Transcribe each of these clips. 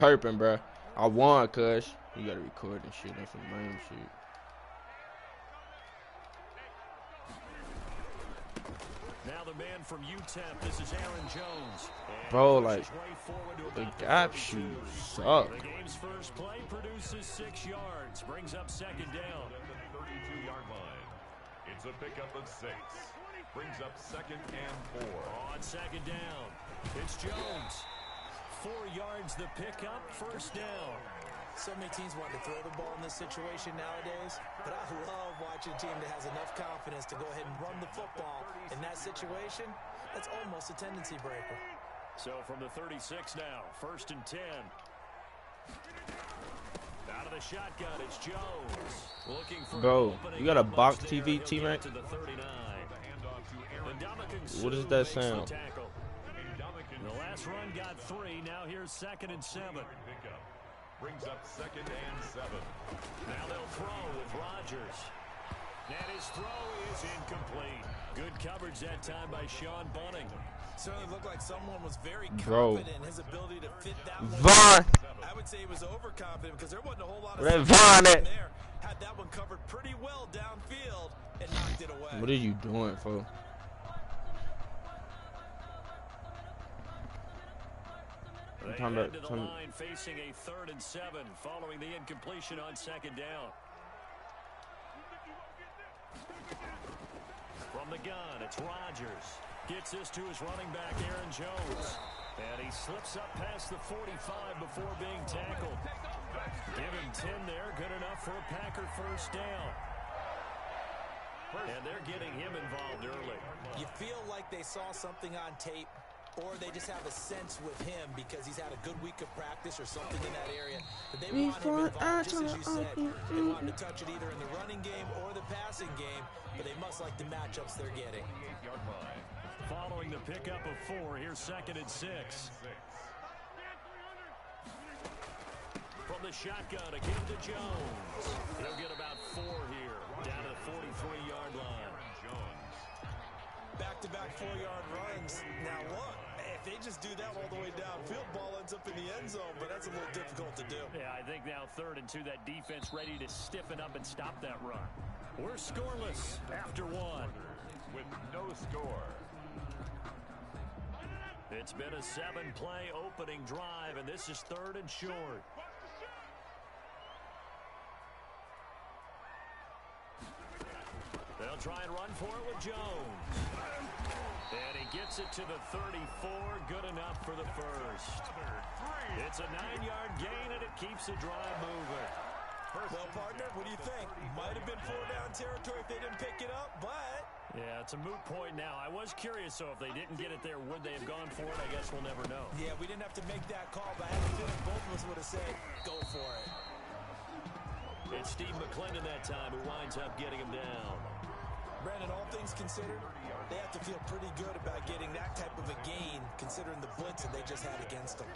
Herping, bro. I won, cuz. You gotta record and shit. That's some lame shit. Now the man from UTEP, this is Aaron Jones. Bro, like, the gap shoes suck. The game's first play produces 6 yards, brings up second down. At the 32-yard line. It's a pickup of 6. Brings up second and 4. On second down, it's Jones. 4 yards the pickup, first down. So many teams want to throw the ball in this situation nowadays, but I love watching a team that has enough confidence to go ahead and run the football. In that situation, that's almost a tendency breaker. So from the 36 now, first and 10. Out of the shotgun, it's Jones. Looking for Bro, you got a box TV, teammate? What does that sound? The last run got 3. Now here's second and 7. Brings up second and 7. Now they'll throw with Rodgers. And his throw is incomplete. Good coverage that time by Sean Bunting. Certainly looked like someone was very Bro. confident in his ability to fit that one. Vaughn. I would say he was overconfident because there wasn't a whole lot of Vaughn in there. Had that one covered pretty well downfield and knocked it away. What are you doing, fool? They head to the line facing a 3rd and 7 following the incompletion on second down. From the gun, it's Rodgers. Gets this to his running back, Aaron Jones. And he slips up past the 45 before being tackled. Give him 10 there, good enough for a Packer first down. And they're getting him involved early. You feel like they saw something on tape, or they just have a sense with him because he's had a good week of practice or something in that area. But they want him involved, just as you said. They want him to touch it either in the running game or the passing game, but they must like the matchups they're getting. Following the pickup of 4, here's second and 6. From the shotgun, again to Jones. He'll get about 4 here, down to the 43-yard line. Back-to-back 4-yard runs. Now look, if they just do that all the way downfield, ball ends up in the end zone, but that's a little difficult to do. Yeah, I think now 3rd and 2, that defense ready to stiffen up and stop that run. We're scoreless after 1. With no score. It's been a 7-play opening drive, and this is 3rd and short. They'll try and run for it with Jones. And he gets it to the 34, good enough for the first. It's a 9-yard gain, and it keeps the drive moving. Well, partner, what do you think? Might have been 4-down territory if they didn't pick it up, but... Yeah, it's a moot point now. I was curious, so if they didn't get it there, would they have gone for it? I guess we'll never know. Yeah, we didn't have to make that call, but I have a feeling both of us would have said, go for it. It's Steve McClendon that time who winds up getting him down. Brandon, all things considered, they have to feel pretty good about getting that type of a gain, considering the blitz that they just had against them.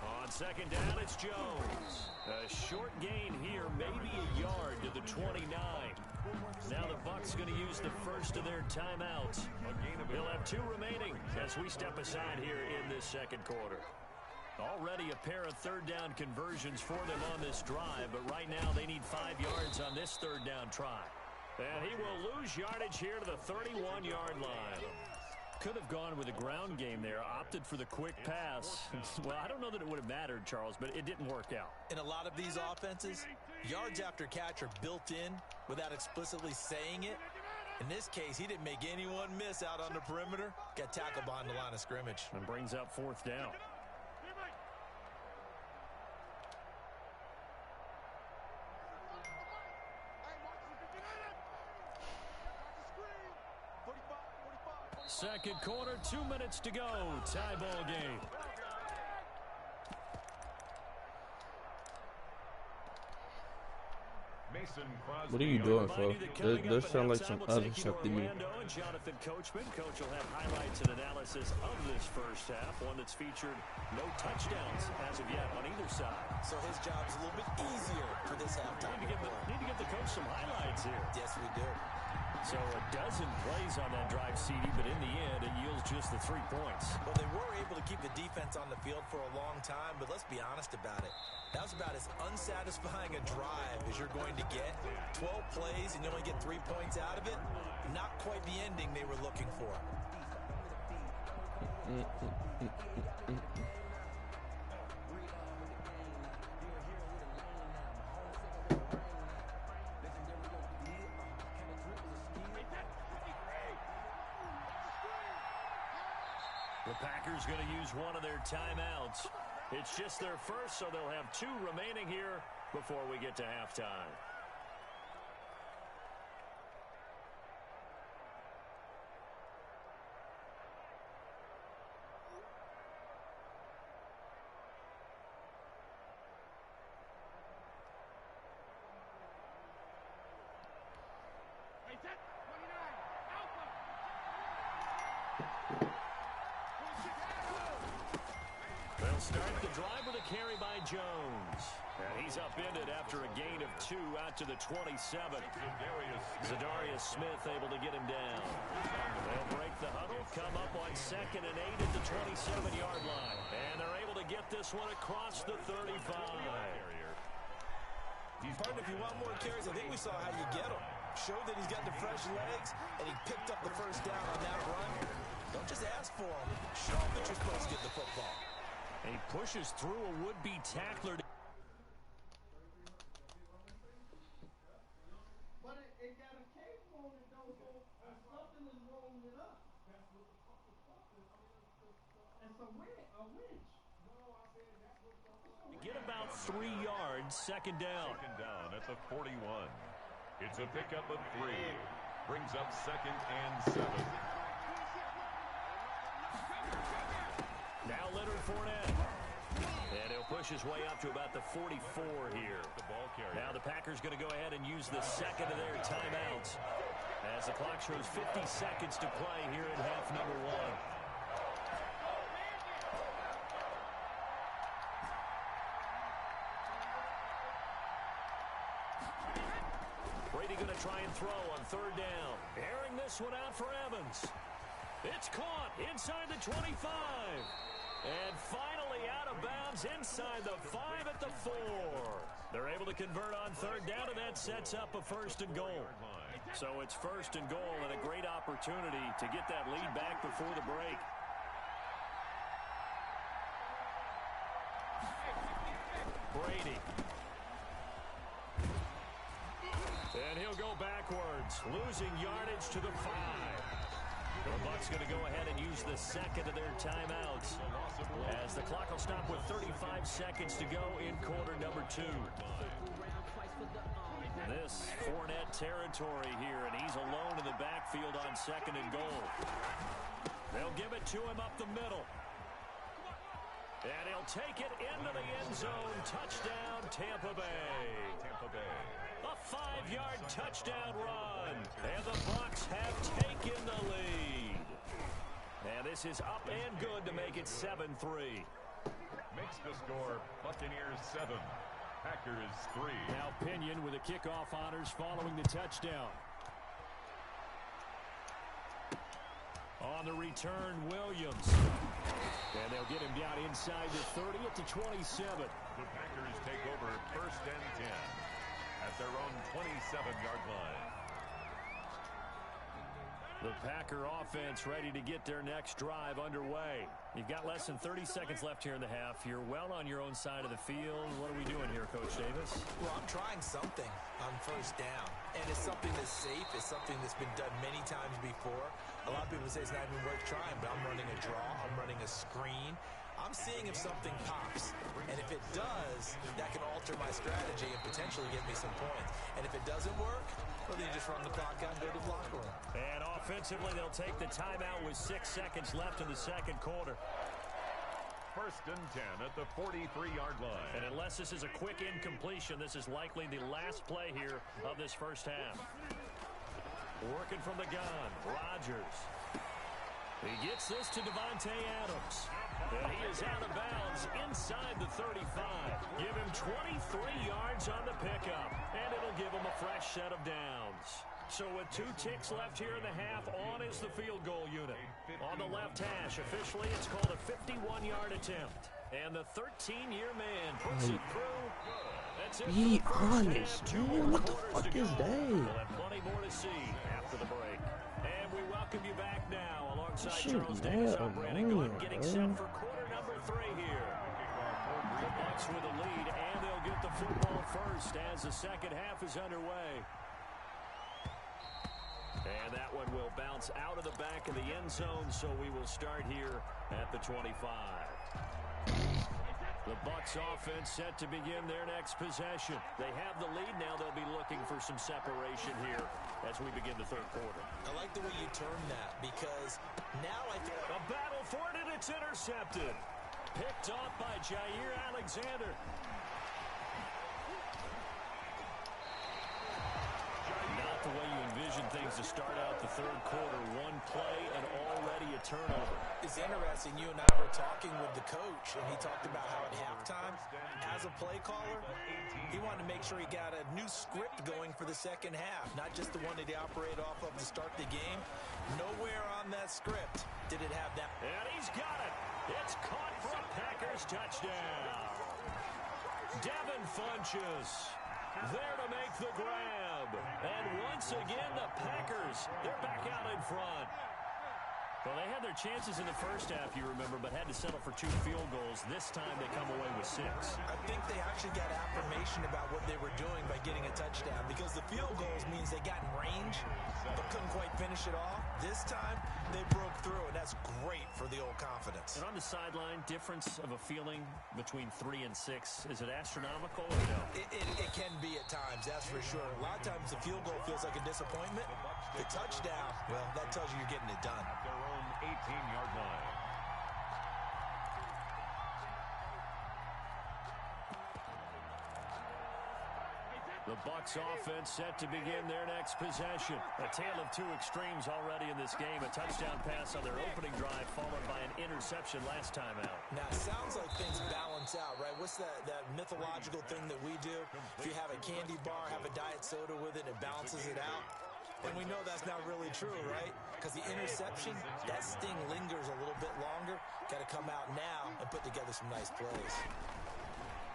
On second down, it's Jones. A short gain here, maybe a yard to the 29. Now the Bucs going to use the first of their timeouts. They'll have 2 remaining as we step aside here in this second quarter. Already a pair of 3rd down conversions for them on this drive, but right now they need 5 yards on this 3rd down try. And he will lose yardage here to the 31-yard line. Could have gone with a ground game there, opted for the quick pass. Well, I don't know that it would have mattered, Charles, but it didn't work out. In a lot of these offenses, yards after catch are built in without explicitly saying it. In this case, he didn't make anyone miss out on the perimeter. Got tackled behind the line of scrimmage. And brings up 4th down. Second quarter, 2 minutes to go. Tie ball game. What are you doing, folks? Those sound like some other stuff to me. Jonathan Coachman. Coach will have highlights and analysis of this first half, one that's featured no touchdowns as of yet on either side. So his job's a little bit easier for this halftime. Need to get the coach some highlights here. Yes, we do. So a dozen plays on that drive, CD, but in the end, it yields just the 3 points. Well, they were able to keep the defense on the field for a long time, but let's be honest about it. That was about as unsatisfying a drive as you're going to get. 12 plays and you only get 3 points out of it. Not quite the ending they were looking for. The Packers going to use one of their timeouts. It's just their first, so they'll have 2 remaining here before we get to halftime. They'll start the drive with a carry by Jones. And he's upended after a gain of 2 out to the 27. Zadarius Smith able to get him down. They'll break the huddle, come up on 2nd and 8 at the 27-yard line. And they're able to get this one across the 35. Pardon, if you want more carries, I think we saw how you get them. Showed that he's got the fresh legs, and he picked up the first down on that run. Don't just ask for them. Show them that you're supposed to get the football. And he pushes through a would-be tackler. But it got a cape on it, though, so something is rolling it up. It's a winch. Get about 3 yards, 2nd down. 2nd down at the 41. It's a pickup of 3. Brings up 2nd and 7. Now Leonard Fournette. And he'll push his way up to about the 44 here. Now the Packers going to go ahead and use the 2nd of their timeouts as the clock shows 50 seconds to play here in half number 1. Brady going to try and throw on 3rd down. Airing this one out for Evans. It's caught inside the 25. And finally out of bounds inside the 5 at the 4. They're able to convert on 3rd down, and that sets up a 1st and goal. So it's 1st and goal and a great opportunity to get that lead back before the break. Brady. And he'll go backwards, losing yardage to the 5. The Bucs going to go ahead and use the 2nd of their timeouts as the clock will stop with 35 seconds to go in quarter number 2. This Fournette territory here, and he's alone in the backfield on 2nd and goal. They'll give it to him up the middle. And he'll take it into the end zone. Touchdown, Tampa Bay. A 5-yard touchdown run. And the Bucs have taken the lead. And this is up and good to make it 7-3. Makes the score Buccaneers 7, Packers 3. Now Pinion with the kickoff honors following the touchdown. On the return, Williams. And they'll get him down inside the 30 at the 27. The Packers take over 1st and 10 at their own 27-yard line. The Packer offense ready to get their next drive underway. You've got less than 30 seconds left here in the half. You're well on your own side of the field. What are we doing here, Coach Davis? Well, I'm trying something on 1st down. And it's something that's safe. It's something that's been done many times before. A lot of people say it's not even worth trying, but I'm running a draw. I'm running a screen. I'm seeing if something pops. And if it does, that can alter my strategy and potentially get me some points. And if it doesn't work, well, then you just run the clock out and go to the locker room. And offensively, they'll take the timeout with 6 seconds left in the 2nd quarter. 1st and 10 at the 43-yard line. And unless this is a quick incompletion, this is likely the last play here of this first half. Working from the gun, Rodgers. He gets this to Devontae Adams. And he is out of bounds inside the 35. Give him 23 yards on the pickup. And it'll give him a fresh set of downs. So with 2 ticks left here in the half, on is the field goal unit. On the left hash, officially it's called a 51-yard attempt. And the 13-year man puts it through. That's it. Be honest, man. What the fuck is that? We'll have plenty more to see after the break. And we welcome you back now alongside Charles Davis operating good, getting set for quarter number 3 here. The Bucs with a lead, and they'll get the football first as the second half is underway. And that one will bounce out of the back of the end zone, so we will start here at the 25. The Bucs offense set to begin their next possession. They have the lead now. They'll be looking for some separation here as we begin the third quarter. I like the way you term that because now I think a battle for it, and it's intercepted. Picked off by Jair Alexander. Not the way you envision things to start out the third quarter. One play and already a turnover. It's interesting. You and I were talking with the coach, and he talked about how at halftime, as a play caller, he wanted to make sure he got a new script going for the second half, not just the one that he operated off of to start the game. Nowhere on that script did it have that. And he's got it. It's caught for a Packers touchdown. Devin Funchess there to make the grab. And once again, the Packers, they're back out in front. Well, they had their chances in the first half, you remember, but had to settle for 2 field goals. This time they come away with 6. I think they actually got affirmation about what they were doing by getting a touchdown because the field goals means they got in range but couldn't quite finish it off. This time, they broke through, and that's great for the old confidence. And on the sideline, difference of a feeling between 3 and 6, is it astronomical or no? It can be at times, that's for sure. A lot of times the field goal feels like a disappointment. The touchdown, well, that tells you you're getting it done. At their own 18-yard line. The Bucs offense set to begin their next possession. A tale of 2 extremes already in this game. A touchdown pass on their opening drive followed by an interception last time out. Now, it sounds like things balance out, right? What's that mythological thing that we do? If you have a candy bar, have a diet soda with it, it balances it out. And we know that's not really true, right? Because the interception, that sting lingers a little bit longer. Got to come out now and put together some nice plays.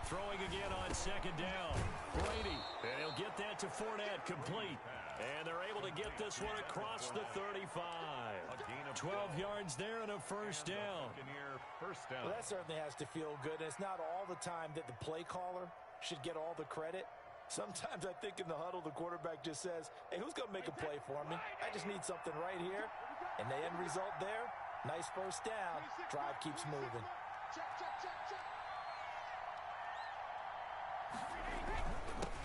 Throwing again on second down. Brady, and he'll get that to Fournette, complete. And they're able to get this one across the 35. 12 yards there and a first down. Well, that certainly has to feel good. And it's not all the time that the play caller should get all the credit. Sometimes I think in the huddle, the quarterback just says, hey, who's going to make a play for me? I just need something right here. And the end result there, nice first down. Drive keeps moving.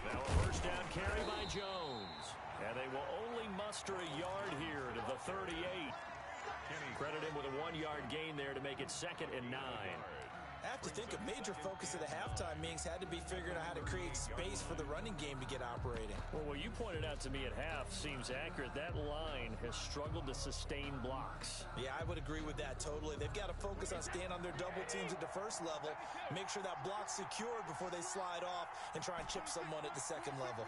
Now a first down carry by Jones. And they will only muster a yard here to the 38. Credit him with a 1-yard gain there to make it 2nd and 9. I have to think a major focus of the halftime meetings had to be figuring out how to create space for the running game to get operating. Well, what you pointed out to me at half seems accurate. That line has struggled to sustain blocks. Yeah, I would agree with that totally. They've got to focus on staying on their double teams at the first level, make sure that block's secured before they slide off and try and chip someone at the second level.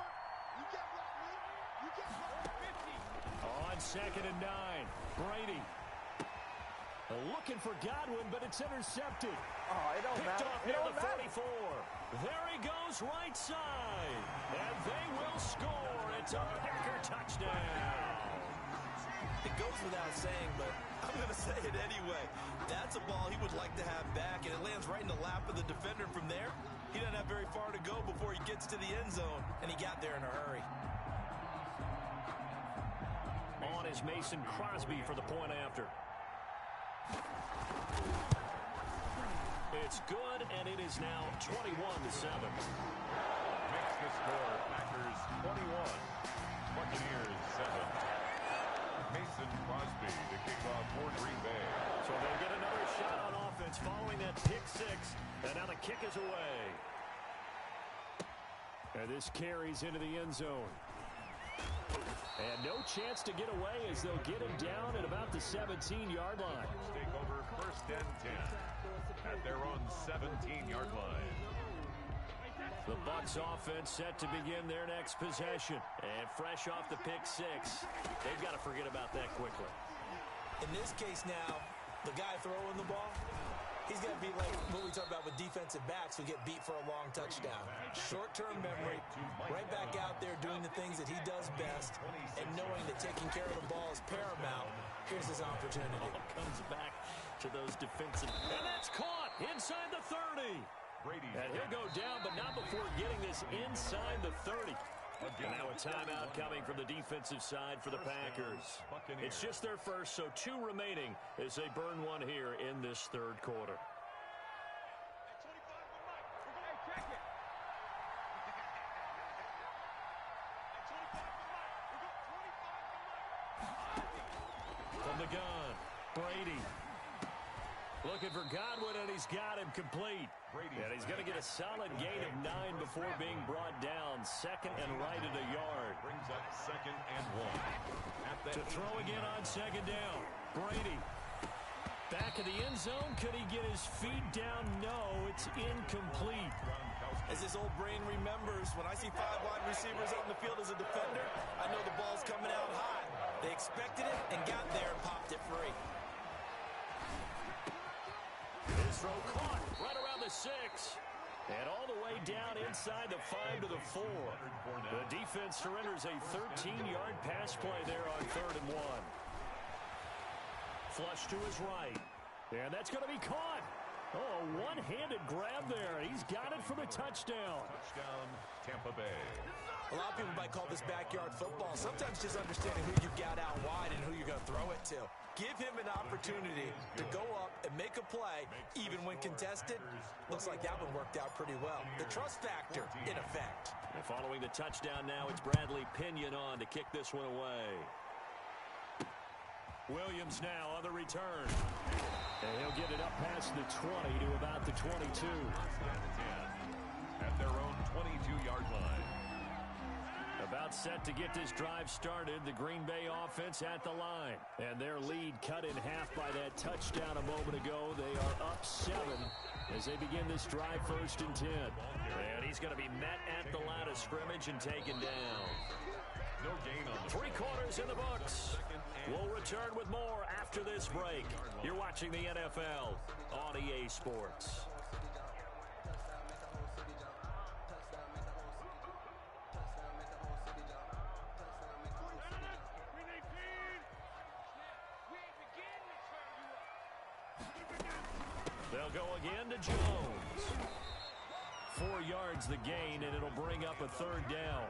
On 2nd and 9, Brady. Looking for Godwin, but it's intercepted. Oh, it don't Picked matter. off It near don't the matter. 44. There he goes, right side. And they will score. It's a Packer touchdown. It goes without saying, but I'm going to say it anyway. That's a ball he would like to have back, and it lands right in the lap of the defender. From there, he doesn't have very far to go before he gets to the end zone, and he got there in a hurry. On is Mason Crosby for the point after. It's good, and it is now 21-7. Makes the score Packers 21, Buccaneers 7. Mason Crosby to kick off for Green Bay. So they'll get another shot on offense following that pick 6, and now the kick is away. And this carries into the end zone. And no chance to get away as they'll get him down at about the 17-yard line. Take over 1st and 10 at their own 17-yard line. The Bucs offense set to begin their next possession. And fresh off the pick six, they've got to forget about that quickly. In this case now, the guy throwing the ball, he's got to be like what we talk about with defensive backs who get beat for a long touchdown. Short-term memory, right back out there doing the things that he does best, and knowing that taking care of the ball is paramount. Here's his opportunity. Comes back to those defensive. And that's caught inside the 30. And he'll go down, but not before getting this inside the 30. And now a timeout coming from the defensive side for the Packers. It's just their first, so 2 remaining as they burn one here in this third quarter. From the gun, Brady. Looking for Godwin, and he's got him complete. And he's going to get a solid gain of 9 before being brought down. Second and right at a yard. Brings up 2nd and 1. To throw again on 2nd down. Brady. Back of the end zone. Could he get his feet down? No, it's incomplete. As his old brain remembers, when I see 5 wide receivers on the field as a defender, I know the ball's coming out high. They expected it and got there and popped it free. His throw caught right around the 6. And all the way down inside the 5 to the 4. The defense surrenders a 13-yard pass play there on 3rd and 1. Flush to his right. And that's going to be caught. Oh, a one-handed grab there. He's got it for the touchdown. Touchdown, Tampa Bay. A lot of people might call this backyard football. Sometimes just understanding who you got out wide and who you're going to throw it to. Give him an opportunity to go up and make a play, even when contested. Looks like that one worked out pretty well. The trust factor, in effect. And following the touchdown now, it's Bradley Pinion on to kick this one away. Williams now on the return. And he'll get it up past the 20 to about the 22. At their own 22-yard line. About set to get this drive started. The Green Bay offense at the line. And their lead cut in half by that touchdown a moment ago. They are up 7 as they begin this drive 1st and 10. And he's going to be met at the line of scrimmage and taken down. No gain on the 3 quarters in the books. We'll return with more after this break. You're watching the NFL on EA Sports. They'll go again to Jones. 4 yards the gain, and it'll bring up a 3rd down.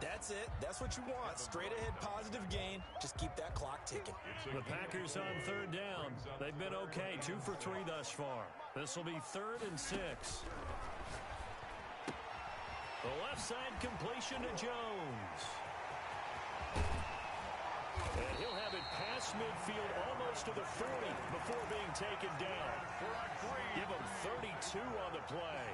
That's it. That's what you want. Straight ahead positive gain. Just keep that clock ticking. The Packers on 3rd down. They've been okay. 2 for 3 thus far. This will be 3rd and 6. The left side completion to Jones. And he'll have it past midfield almost to the 40 before being taken down. Give him 32 on the play.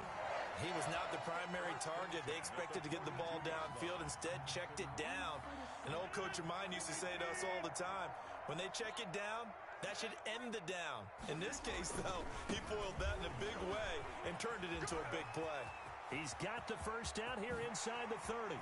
He was not the primary target. They expected to get the ball downfield. Instead, checked it down. An old coach of mine used to say to us all the time, when they check it down, that should end the down. In this case, though, he foiled that in a big way and turned it into a big play. He's got the first down here inside the 30.